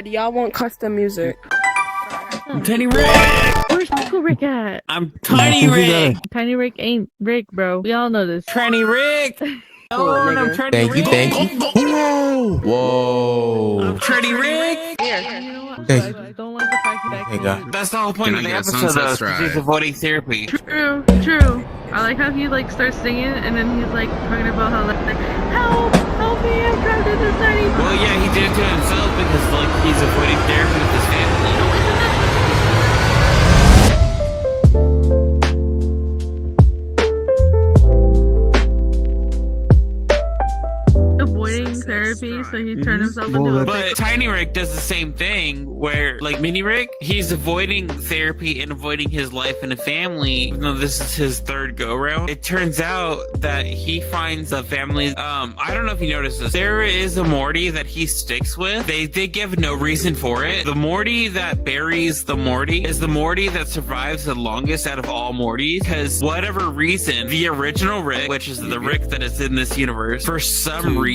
Y'all want custom music. I'm Tiny Rick! Where's Uncle Rick at? I'm Tiny Rick! Tiny Rick ain't Rick, bro. We all know this. Tiny Rick! Cool, Oh, nigga. I'm Tiny Rick! Thank you. Whoa! Whoa! I'm Tiny Rick! You know what? Thank I you. just don't like the fact that Hey, God. That's the whole point Can of I the get a episode, sunset though. stride? He's avoiding therapy. True, true. I like how he like starts singing and then he's like talking about how like help me, I'm trapped in this tiny. Well, yeah, he did it to himself because, like, he's avoiding therapy with his family. Avoiding therapy, so he turned himself into a. But Tiny Rick does the same thing where, like Mini Rick, he's avoiding therapy and avoiding his life and a family, even though this is his third go-round. It turns out that he finds a family. I don't know if you noticed this. There is a Morty that he sticks with. They give no reason for it. The Morty that buries the Morty is the Morty that survives the longest out of all Mortys, because whatever reason, the original Rick, which is the Rick that is in this universe, for some reason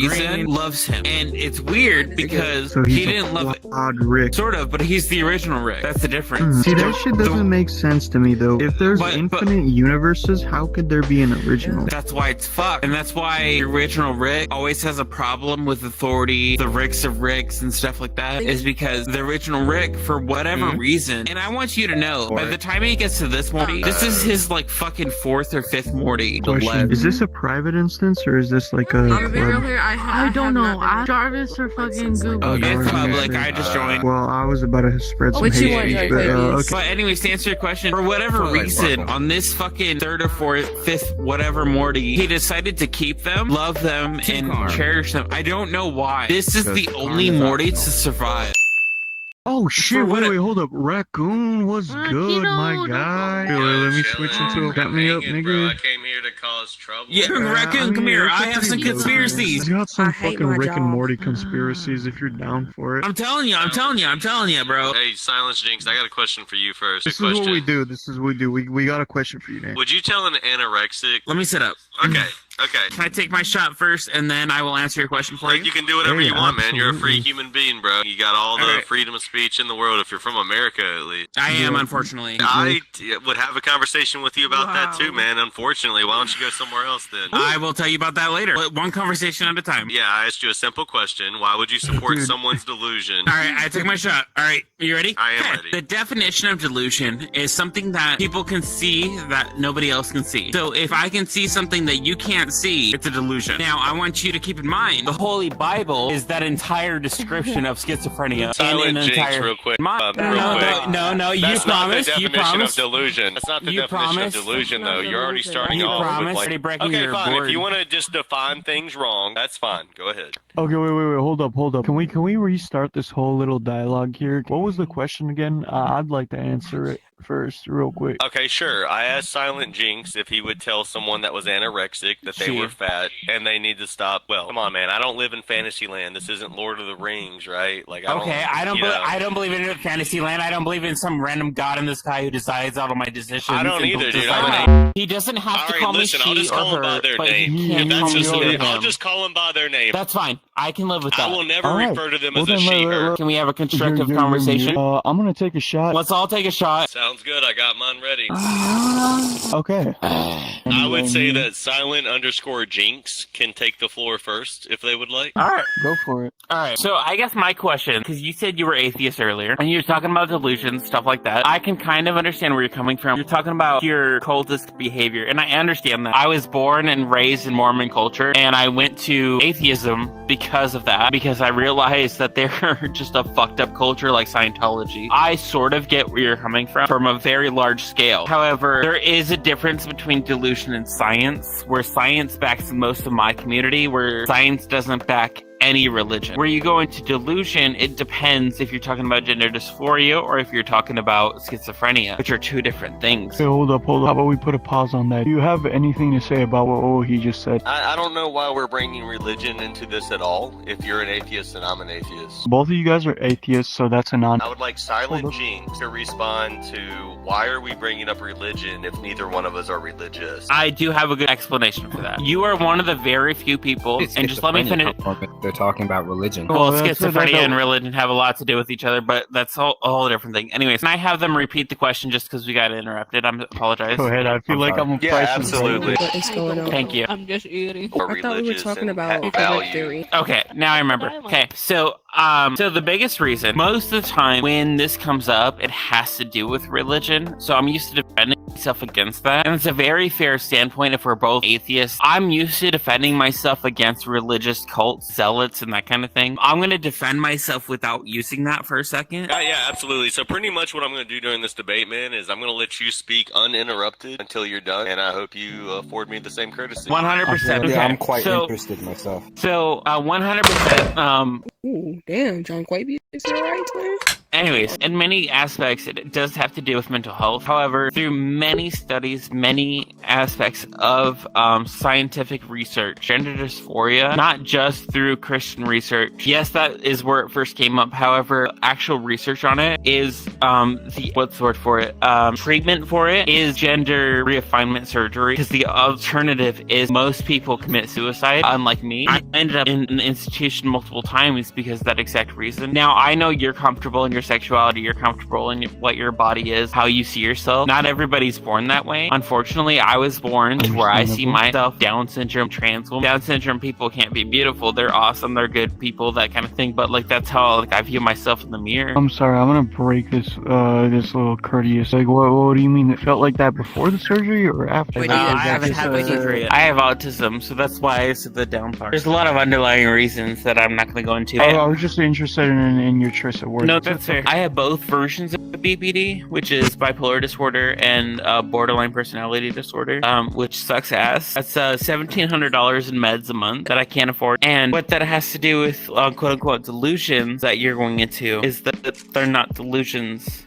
loves him. And it's weird because he didn't love it. Odd Rick. Sort of, but he's the original Rick. That's the difference. See, that shit doesn't make sense to me, though. If there's infinite universes, how could there be an original? That's why it's fucked. And that's why the original Rick always has a problem with authority, the Ricks of Ricks and stuff like that, is because the original Rick, for whatever reason, and I want you to know, by the time he gets to this Morty, this is his like fucking fourth or fifth Morty. Question, is this a private instance, or is this like a club? I don't know. Jarvis or fucking Google. Oh, it's Jarvis. public. I just joined. Well, I was about to spread some Which hate one, speech, Jarvis? but okay. But anyways, to answer your question, for whatever reason, on this fucking third or fourth, fifth, whatever Morty, he decided to keep them, love them, and cherish them. I don't know why. This is the only Morty to survive. Oh shit, what wait, hold up. Raccoon was good, my guy. Wait, let me switch into a got me up, nigga. I came here to cause trouble. Yeah, Raccoon, come here. I have some conspiracies. He's got some I hate fucking my Rick job. and Morty conspiracies if you're down for it. I'm telling you, bro. Hey, Silence Jinx, I got a question for you first. This is what we do. This is what we do. We got a question for you, Nate. Would you tell an anorexic? Let me sit up. Okay, okay. Can I take my shot first, and then I will answer your question for Like, you? you can do whatever Hey, you want, man. You're a free absolutely. human being, bro. You got all the Alright. freedom of speech in the world if you're from America, at least. I am, unfortunately. I would have a conversation with you about that too, man. Unfortunately, why don't you go somewhere else then? I will tell you about that later. But one conversation at a time. Yeah, I asked you a simple question. Why would you support someone's delusion? All right, I took my shot. All right, you ready? I am Okay. ready. The definition of delusion is something that people can see that nobody else can see. So if I can see something that you can't see, it's a delusion. Now, I want you to keep in mind, the Holy Bible is that entire description of schizophrenia. Silent in an Jinx, entire... real quick. No, real quick. you That's not the promised. You definition of promised. delusion. That's not the You definition promised. of delusion, though. You're already starting You off promised. with Already like. breaking Okay, your fine. word. If you want to just define things wrong, that's fine. Go ahead. Okay, wait, hold up. Can we restart this whole little dialogue here? What was the question again? I'd like to answer it first, real quick. Okay, sure. I asked Silent Jinx if he would tell someone that was anorexic that they were fat and they need to stop. Well, come on, man. I don't live in Fantasyland. This isn't Lord of the Rings, right? Like, I don't believe in Fantasyland. I don't believe in some random god in the sky who decides all of my decisions. I don't and either, dude. decides- He doesn't have All to right, call listen, me I'll she just or call him by her, their but name. he can't That's call just me it. over I'll him. just call him by their name. That's fine. I can live with that. I will never All right. refer to them Well, as a then, she, her. Can we have a constructive conversation? I'm gonna take a shot. Let's all take a shot. Sounds good. I got mine ready. Okay. I would say that Silent_Jinx can take the floor first if they would like. All right. Go for it. All right. So I guess my question, because you said you were atheist earlier, and you were talking about delusions, stuff like that. I can kind of understand where you're coming from. You're talking about your cultist behavior, and I understand that. I was born and raised in Mormon culture, and I went to atheism because of that, because I realized that they're just a fucked up culture like Scientology. I sort of get where you're coming from a very large scale. However, there is a difference between delusion and science, where science backs most of my community, where science doesn't back any religion. Where you go into delusion, it depends if you're talking about gender dysphoria or if you're talking about schizophrenia, which are two different things. Hey, hold up. How about we put a pause on that? Do you have anything to say about what he just said? I don't know why we're bringing religion into this at all. If you're an atheist and I'm an atheist. Both of you guys are atheists, so that's a non. I would like Silent Jinx to respond to why are we bringing up religion if neither one of us are religious? I do have a good explanation for that. You are one of the very few people, and just let me finish. they're talking about religion. Well, that's- schizophrenia that- and religion have a lot to do with each other, but that's a whole different thing. Anyways, can I have them repeat the question just because we got interrupted? I apologize. Go ahead. I feel I'm like sorry. I'm a Yeah, price is absolutely. What is going on? Thank you. I'm just eating. Or I thought we were religious talking and about have valid value. theory. Okay, now I remember. Okay, so the biggest reason, most of the time when this comes up, it has to do with religion. So I'm used to defending myself against that. And it's a very fair standpoint if we're both atheists. I'm used to defending myself against religious cults, zealots, and that kind of thing. I'm going to defend myself without using that for a second. Yeah, absolutely. So pretty much what I'm going to do during this debate, man, is I'm going to let you speak uninterrupted until you're done, and I hope you afford me the same courtesy. 100%. Yeah, Okay, I'm quite so, interested myself. So, 100%, Ooh, damn, John Quaby is alright, man. anyways, in many aspects, it does have to do with mental health. However, through many studies, many aspects of scientific research, gender dysphoria, not just through Christian research. Yes, that is where it first came up. However, actual research on it is what's the word for it? Treatment for it is gender reaffinement surgery, because the alternative is most people commit suicide. Unlike me, I ended up in an institution multiple times because of that exact reason. Now, I know you're comfortable in your sexuality, you're comfortable in what your body is, how you see yourself. Not everybody's born that way. Unfortunately, I was born to where I see myself, Down syndrome, trans woman. Down syndrome people can't be beautiful. They're awesome. They're good people, that kind of thing. But like, that's how I view myself in the mirror. I'm sorry, I'm gonna break this this little courteous. Like, what do you mean? It felt like that before the surgery or after? Wait, Like, do you is I that haven't just had the a- surgery yet. I have autism, so that's why I said the down part. There's a lot of underlying reasons that I'm not going to go into. I was just interested in your choice of words. No, that's fair. I have both versions of BPD, which is bipolar disorder and borderline personality disorder, which sucks ass. That's $1,700 in meds a month that I can't afford. And what that has to do with quote unquote delusions that you're going into is that they're not delusions.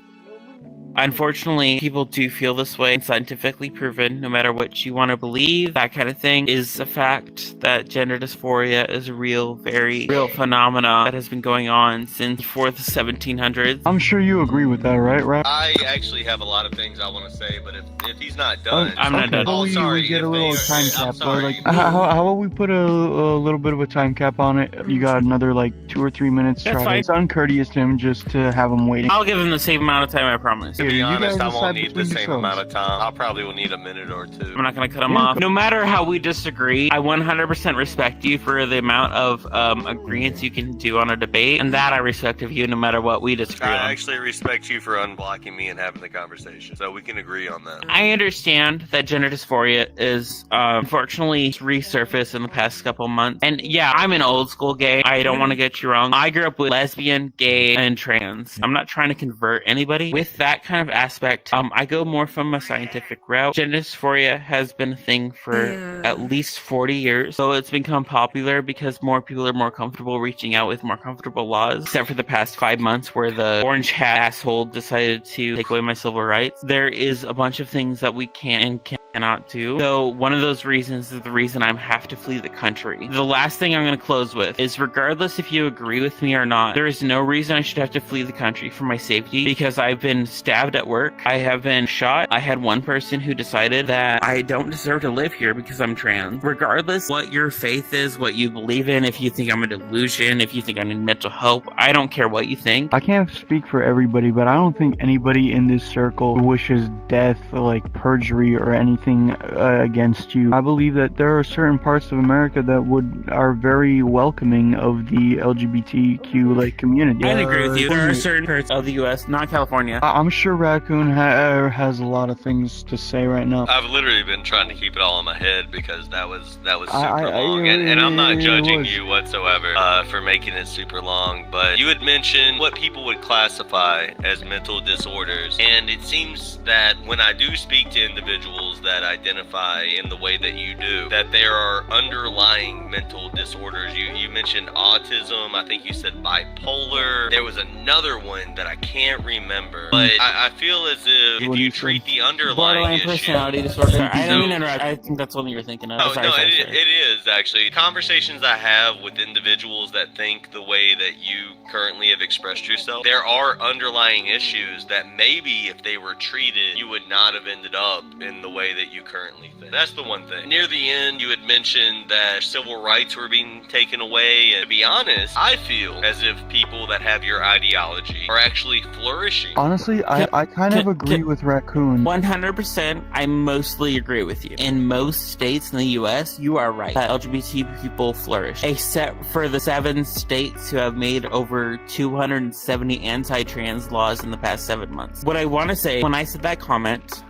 Unfortunately, people do feel this way. It's scientifically proven, no matter what you want to believe, that kind of thing is a fact that gender dysphoria is a very real phenomena that has been going on since before the 1700s. I'm sure you agree with that, right, Rap? I actually have a lot of things I want to say, but if he's not done, I'm not done. Well, Oh, we sorry. get a if little they- time I'm cap, sorry. like, how about we put a little bit of a time cap on it? You got another like 2 or 3 minutes. That's fine. It's uncourteous to him just to have him waiting. I'll give him the same amount of time, I promise. To be you honest, guys I decide won't need the between same yourselves. amount of time. I probably will need a minute or two. I'm not going to cut him Yeah. off. No matter how we disagree, I 100% respect you for the amount of agreements you can do on a debate, and that I respect of you no matter what we disagree I on. actually respect you for unblocking me and having the conversation, so we can agree on that. I understand that gender dysphoria is unfortunately resurfaced in the past couple months. And yeah, I'm an old school gay. I don't want to get you wrong. I grew up with lesbian, gay, and trans. I'm not trying to convert anybody. With that kind of aspect, I go more from a scientific route. Gender dysphoria has been a thing for Yeah. at least 40 years. So it's become popular because more people are more comfortable reaching out with more comfortable laws. Except for the past 5 months where the orange hat asshole decided to take away my civil rights. There is a bunch of things that we can and cannot do. So one of those reasons is the reason I have to flee the country. The last thing I'm going to close with is, regardless if you agree with me or not, there is no reason I should have to flee the country for my safety, because I've been stabbed at work. I have been shot. I had one person who decided that I don't deserve to live here because I'm trans. Regardless what your faith is, what you believe in, if you think I'm a delusion, if you think I need mental help, I don't care what you think. I can't speak for everybody, but I don't think anybody in this circle wishes death, like perjury or anything against you. I believe that there are certain parts of America that are very welcoming of the LGBTQ like community. I agree with you. There are certain parts of the U.S., not California. I'm sure Raccoon has a lot of things to say right now. I've literally been trying to keep it all in my head because that was super I- long, and I'm not it judging was. you whatsoever for making it super long. But you had mentioned what people would classify as mental disorders, and it seems that when I do speak to individuals that identify in the way that you do, that there are underlying mental disorders. You mentioned autism. I think you said bipolar. There was another one that I can't remember, but I feel as if you treat the underlying Borderline issue. personality disorder. I So- don't mean to interrupt. I think that's one you're thinking of. Oh, Sorry, no, sorry, it sorry. is actually. Conversations I have with individuals that think the way that you currently have expressed yourself, there are underlying issues that maybe if they were treated, you would not have ended up in the way that you currently think. That's the one thing. Near the end, you had mentioned that civil rights were being taken away, and to be honest, I feel as if people that have your ideology are actually flourishing. Honestly, I kind of agree with Raccoon. 100%, I mostly agree with you. In most states in the U.S., you are right that LGBT people flourish, except for the 7 states who have made over 270 anti-trans laws in the past 7 months. What I want to say, when I said that comment,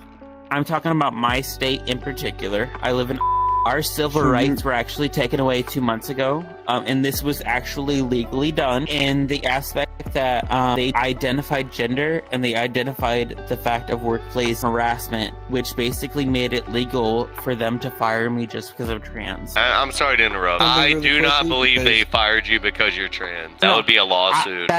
I'm talking about my state in particular. I live in our civil rights were actually taken away 2 months ago, and this was actually legally done in the aspect that they identified gender and they identified the fact of workplace harassment, which basically made it legal for them to fire me just because I'm trans. I'm sorry to interrupt. I do not believe they fired you because you're trans. That would be a lawsuit.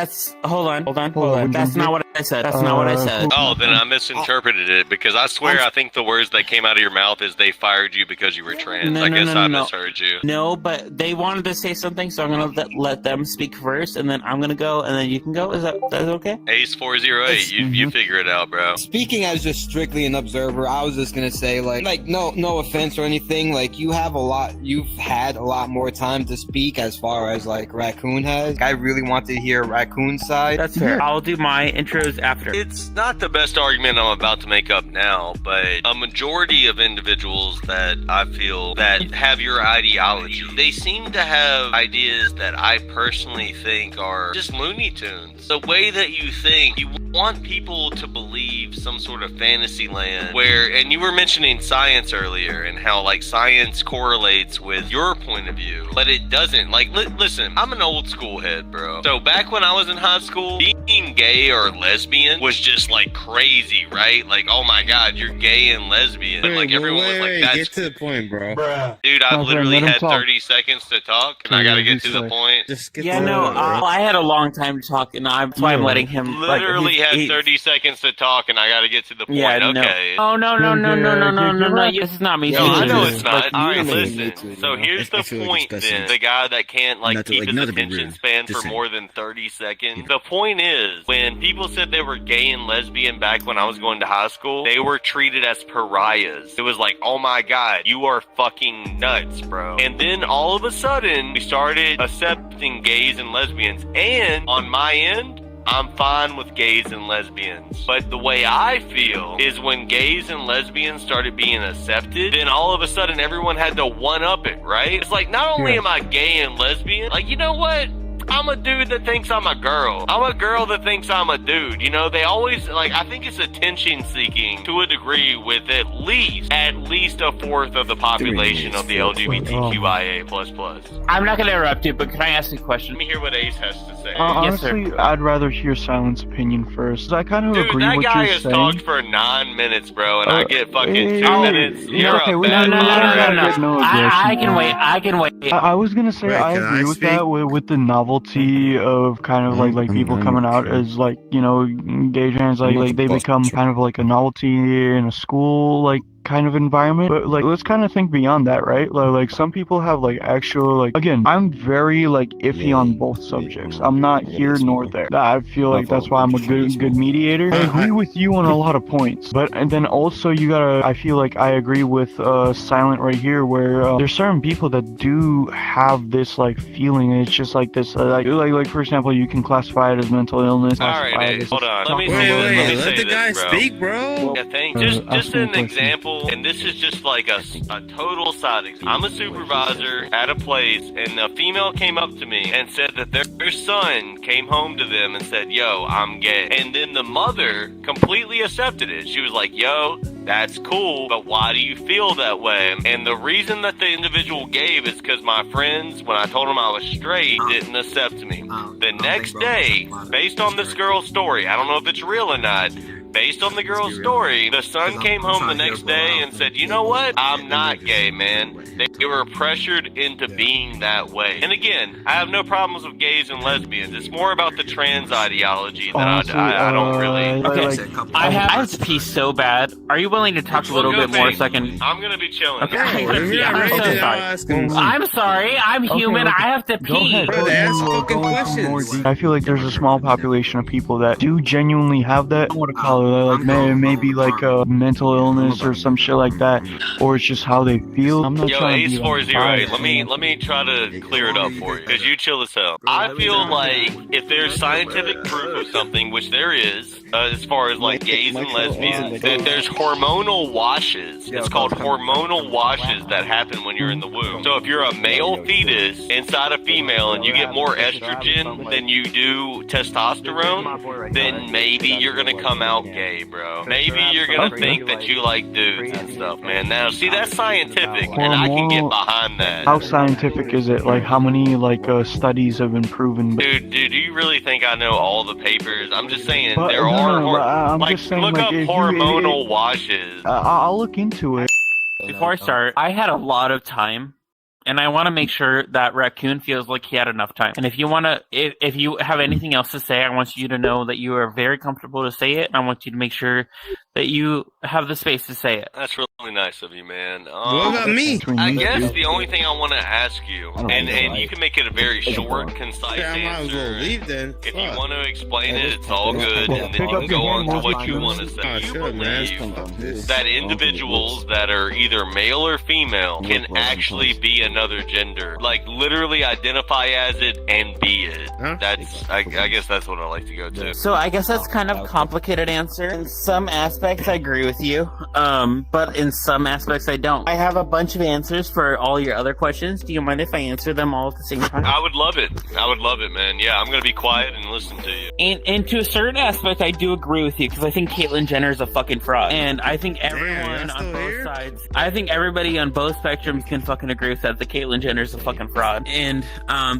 Hold on. That's not what I said. That's not what I said. Oh, then I misinterpreted it, because I swear I think the words that came out of your mouth is they fired you because you were trans. I guess I misheard you. No, but they wanted to say something, so I'm gonna let them speak first, and then I'm gonna go, and then you can go. Is that okay? Ace 408, you figure it out, bro. Speaking as just strictly an observer, I was just gonna say, like no offense or anything, like you've had a lot more time to speak as far as like Raccoon has. I really want to hear Raccoon's side. That's fair. I'll do my intros after. It's not the best argument I'm about to make up now, but a majority of individuals that I feel that have your ideology, they seem to have ideas that I personally think are just Looney Tunes. The way that you think, you want people to believe some sort of fantasy land where, and you were mentioning science earlier and how like science correlates with your point of view, but it doesn't. Like, listen, I'm an old school head, bro. So back when I was in high school, being gay or lesbian was just like crazy, right? Like, oh my god, you're gay and lesbian. And like everyone was like, that's... Get to the point, bro. Dude, I've literally had 30 seconds to talk, and I gotta get to the point. Just get to the point, I had a long time to talk, and that's why I'm letting him. Literally had 30 seconds to talk, and I gotta get to the point. Yeah, okay. No. This is not me. No, I know it's not. All right, listen. listen. So here's the point then. The guy that can't keep his attention span for more than 30 seconds. The point is, when people said they were gay and lesbian back when I was going to high school, they were treated as pariahs. It was like, oh my god, you are fucking nuts, bro. And then all of a sudden, we started accepting gays and lesbians. And on my end, I'm fine with gays and lesbians. But the way I feel is when gays and lesbians started being accepted, then all of a sudden everyone had to one-up it, right? It's like, not only am I gay and lesbian, like, you know what? I'm a dude that thinks I'm a girl. I'm a girl that thinks I'm a dude. You know, they always, I think it's attention seeking to a degree with at least a fourth of the population of the LGBTQIA++. I'm not going to interrupt you, but can I ask you a question? Let me hear what Ace has to say. Honestly, I'd rather hear Silent's opinion first. I kind of agree with that what guy you're has saying. talked for 9 minutes, bro, and I get fucking 2 minutes. You're okay, a no, I can wait. I was gonna say I agree with that with the novelty of kind of like people coming out as like, you know, gay trans, like they become kind of like a novelty in a school like kind of environment. But like, let's kind of think beyond that, right? Like some people have like actual, like, again, I'm very like iffy on both subjects. I'm not here nor there. I feel like that's why I'm a good mediator. I agree with you on a lot of points, and then also you gotta, I feel like I agree with Silent right here, where there's certain people that do have this like feeling, and it's just like this like for example, you can classify it as mental illness. Alright, hold on. Let me let the guy speak, bro. Yeah, thanks. Just an example. And this is just like a total side example. I'm a supervisor at a place, and a female came up to me and said that their son came home to them and said, yo, I'm gay. And then the mother completely accepted it. She was like, yo, that's cool, but why do you feel that way? And the reason that the individual gave is because my friends, when I told them I was straight, didn't accept me. The next day, based on this girl's story, I don't know if it's real or not, based on the girl's story, the son came home the next day and said, you know what? I'm not gay, man. They were pressured into being that way. And again, I have no problems with gays and lesbians. It's more about the trans ideology that I don't really... Okay, I have to pee so bad. Are you willing to talk a little bit more so I can... I'm going to be chilling. Okay, I'm so sorry. I'm sorry. I'm human. I have to pee. I feel like there's a small population of people that do genuinely have that. I want to call Like maybe like a mental illness or some shit like that, or it's just how they feel. I'm not Yo, trying to be Ace40, biased, let me try to clear it up for you, because you chill as hell. I feel like if there's scientific proof of something, which there is, as far as like gays and lesbians, that there's hormonal washes. It's called hormonal washes that happen when you're in the womb. So if you're a male fetus inside a female and you get more estrogen than you do testosterone, then maybe you're gonna come out gay, bro. Maybe you're gonna think that you like dudes and stuff, man. Now, see, that's scientific, and I can get behind that. How scientific is it? Like, how many studies have been proven? Dude, do you really think I know all the papers? I'm just saying But, there no, are no, I'm just saying, look like, up if you- hormonal washes. I'll look into it. Before I start, I had a lot of time, and I want to make sure that Raccoon feels like he had enough time. And if you want to, if you have anything else to say, I want you to know that you are very comfortable to say it. I want you to make sure that you have the space to say it. That's really nice of you, man. What about me? I guess the only thing I want to ask you, and you can make it a very short, concise Yeah, I might as well answer. leave then. If you want to explain it, it's all good, and then you can go on to what you want to say. Oh, You shut up, man. believe that individuals that are either male or female can actually be another gender, like literally identify as it and be it. Huh? That's, I guess that's what I like to go to. So I guess that's kind of a complicated answer. In some aspects, I agree with you, but in some aspects, I don't. I have a bunch of answers for all your other questions. Do you mind if I answer them all at the same time? I would love it. I would love it, man. Yeah, I'm gonna be quiet and listen to you. And to a certain aspect, I do agree with you, because I think Caitlyn Jenner is a fucking fraud. And I think everyone y'all on still both here? sides, I think everybody on both spectrums can fucking agree with that Caitlyn Jenner is a fucking fraud. And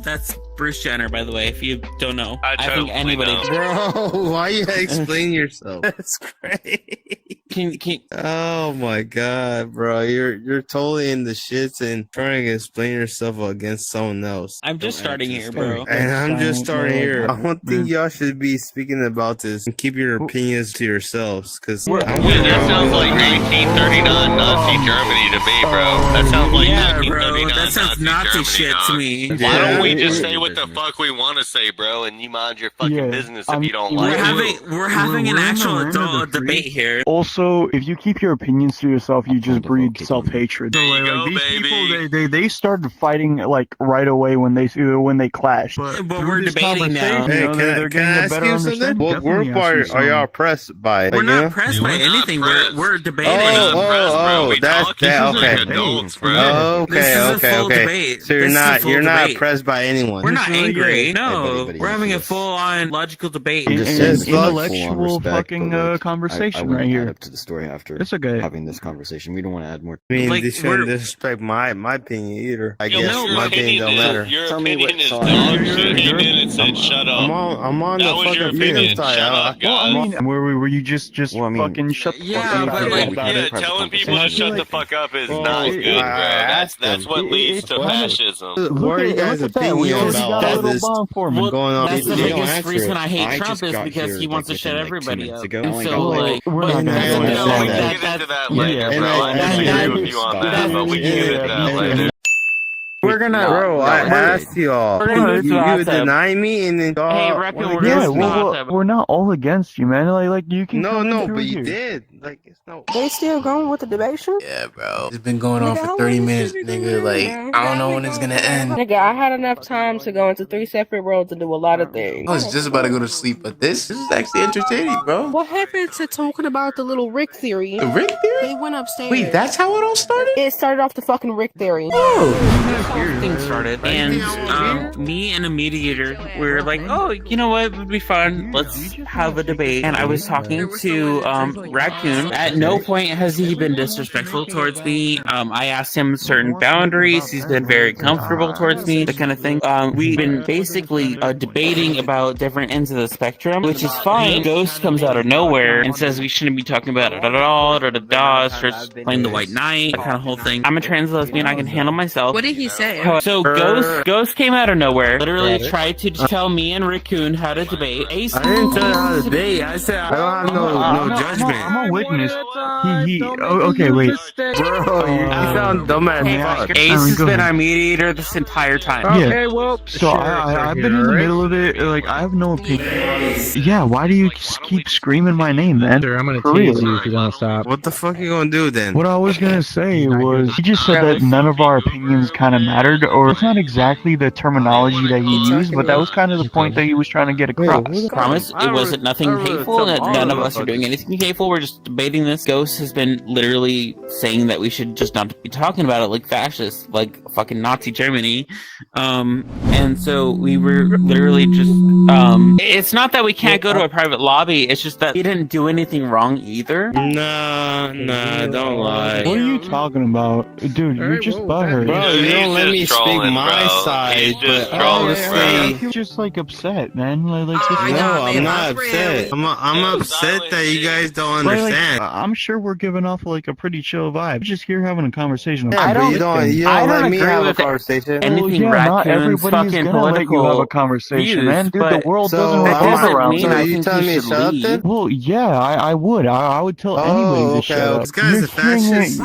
that's Bruce Jenner, by the way, if you don't know. I totally think anybody. know. Bro, why you explain yourself? That's great. Can Oh my god, bro, you're totally in the shits and trying to explain yourself against someone else. I'm just starting here, bro. And I'm just starting here. I don't think This- y'all should be speaking about this and keep your opinions to yourselves, because Yeah, that sounds like 1939 Nazi Germany to me, bro. That sounds like 1939 that sounds Nazi Germany, shit dog. to me. Why don't we just Yeah. say what the fuck we want to say, bro, and you mind your fucking Yeah, business if I'm- you don't we're like it? We're having an we're in actual the adult free- debate here. Also, if you keep your opinions to yourself, you just breed self-hatred. There you go, these baby. people, they started fighting like right away when they clashed. But through we're this debating now. conversation, Hey, you know, they're can getting I a ask better you something? understanding. What group Definitely ask me are y'all something. pressed by? We're you know? not pressed by We're not anything. pressed. We're debating. We're not Oh, pressed, bro. We that's talking that. like Okay. adults, bro. Oh, This is okay, a okay, full okay. debate. So This is a full you're not debate. pressed by anyone. We're not This is angry. like No, we're having a full-on logical debate. An Just intellectual fucking conversation right here. Up to the story after It's okay. having this conversation. We don't want to add more. I mean, Like, they shouldn't we're- disrespect my opinion either. I Yo, guess your my opinion don't matter. Your Tell me opinion what is song- dog You're- shit. He you're- did and said, shut up. I'm on the That was your fucking opinion. freedom side. Shut up, Well, I guys. mean, were you just Well, I mean, fucking shut the yeah, fuck up? but like- Yeah, telling people to shut the fuck up is not good, bro. That's what leads to fascism. What are you guys' Look at that. opinion We already got about a all little this bomb for me. going on? That's the You don't biggest answer reason it. I hate I Trump just is got because here, he wants to like, shut within, like, 2 everybody minutes up. ago. And Oh my so, God. like, We're but not gonna that's- go no, into like, that. We can get into that yeah, later, and bro. I- I and disagree I- with you on that, but we can get into that later. We're gonna. Bro, I asked y'all. We're gonna move to You hot tub. deny me and then Hey, Raccoon, wanna we're get gonna Yeah, move me. to hot well, tub. we're not all against you, man. Like you can. No, come no, in but through you here. did. Like, it's no. They still going with the debation? Yeah, bro. It's been going on Nigga, for how 30 long minutes, this shit nigga. been Like, going on? I don't know when it's gonna end. Nigga, I had enough time to go into 3 separate roads and do a lot of things. I was just about to go to sleep, but this is actually entertaining, bro. What happened to talking about the little Rick theory? The Rick theory? They went upstairs. Wait, that's how it all started? It started off the fucking Rick theory. Things started, and me and a mediator were like, "Oh, you know what? It would be fun. Let's have a debate." And I was talking to Raccoon. At no point has he been disrespectful towards me. I asked him certain boundaries. He's been very comfortable towards me, that kind of thing. We've been basically debating about different ends of the spectrum, which is fine. Ghost comes out of nowhere and says we shouldn't be talking about it at all. Starts playing the White Knight, that kind of whole thing. I'm a trans lesbian. I can handle myself. What did he saying. So Ghost came out of nowhere, literally tried to tell me and Raccoon how to debate. Ace I didn't tell you how to debate. I said I don't have no judgment. I'm a witness. Okay, wait. Bro, you sound dumb as fuck. Ace has go been ahead. our mediator this entire time. Yeah. Okay, well, So I've been in the middle of it. Like I have no opinion. Yeah, why do you keep screaming my name, man? Sir, I'm gonna For tase real. you if you don't stop. What the fuck you gonna do then? What I was gonna say was, he just said that none of our opinions kind of mattered, or it's not exactly the terminology that he used, but that was kind of the point that he was trying to get across. Promise, it wasn't nothing hateful. None of us are doing anything hateful. We're just debating this. Ghost has been literally saying that we should just not be talking about it like fascists, like fucking Nazi Germany. And so we were literally just, it's not that we can't go to a private lobby. It's just that he didn't do anything wrong either. Nah, don't lie. What are you talking about? Dude, you're just butthurt. Bro, you don't let me He's speak trolling, my bro. side, He's just but trolling, honestly, You're just like upset, man. Like just I no, know, I'm man, not that's upset. real. I'm upset that you guys don't understand. I'm sure we're giving off like a pretty chill vibe. We're just here having a conversation. Yeah, I but don't- you don't I don't let me agree have a with it. conversation. Anything Well, yeah, not Raccoon's everybody's fucking gonna let you have a political conversation, views, man. Dude, the but- world So, doesn't That revolve doesn't around mean so you. I you think telling you me should shut up leave. then? Well, yeah, I would. I would tell anybody to shut up. This guy's a fascist.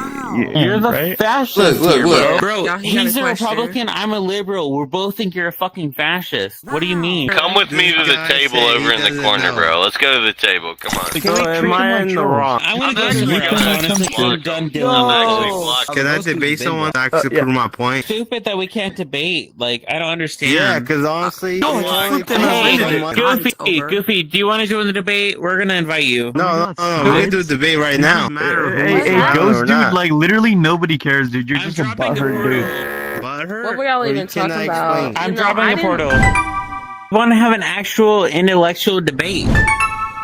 You're the right? fascist Look, here, look. bro. Now he got He's a a question. Republican. I'm a liberal. We both think you're a fucking fascist. What do you mean? Come with me to This the guy table said over he in the doesn't corner, know. bro. Let's go to the table. Come on. Can So we treat am them I like in the trolls? wrong? I want to go I'm somewhere actually else. Honestly, blocked. I'm done I'm dealing actually with blocked. Can I debate someone to prove my point? stupid that we can't debate. Like, I don't understand. Yeah, because honestly, No, you it's only flipping put Hey, over. someone- Goofy, Goofy, do you want to join the debate? We're gonna invite you. No, we can do a debate right now. Hey, Ghost dude, like literally nobody cares, dude. You're just a butthurt dude. Butthurt? What were y'all even Can talking I about? explain? I'm You know, dropping I a didn't- portal. I want to have an actual intellectual debate.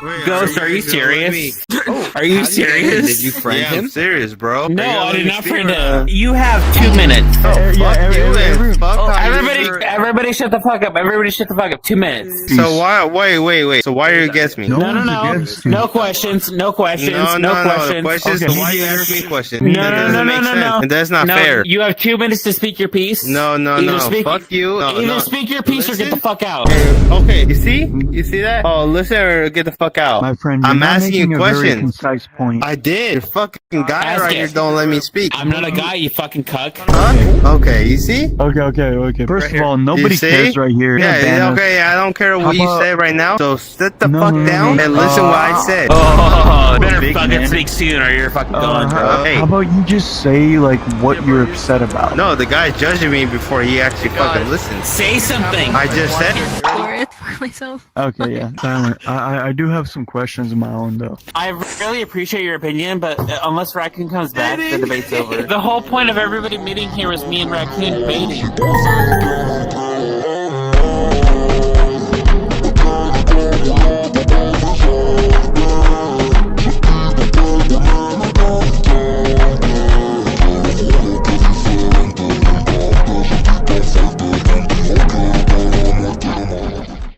Wait, Ghost, are you guys gonna let serious? me- Are you serious? Did you friend Yeah, him? I'm serious, bro. No, Are you gonna I let did me not speak friend or not? him. You have 2 minutes. Fuck you and fuck how Everybody shut the fuck up. Everybody shut the fuck up. 2 minutes. So why? Wait. So why are you against me? No. No, no, one's no. against you. No questions. No questions. No, No The questions. questions. Okay. So why you ask me questions? No, That no, doesn't no, make no, no, sense. no. And that's not No, fair. you have 2 minutes to speak your piece. No. Either speak- Fuck you. No, Either no. speak your piece or get the Listen. fuck out. Okay, you see that? Oh, listen or get the fuck out. My friend, you're I'm not asking you making a very questions. concise point. I did. Your fucking guy Ask right it. here don't let me speak. I'm not a guy, you fucking cuck. Huh? Okay, you see? Okay. First of all, nobody You see? cares right here. You're gonna ban Yeah, us. okay, I don't care How what you about- say right now. So sit the No, fuck no, no, down no. and listen what I said. Oh, better big fucking man. speak soon or you're fucking gone, bro. Hey. How about you just say like what you're upset about? No, the guy's judging me before he actually fucking listens. Say something. I just said. For myself. Okay, yeah, silent. I do have some questions of my own though. I really appreciate your opinion, but unless Raccoon comes back, the debate's over. The whole point of everybody meeting here was me and Raccoon debating.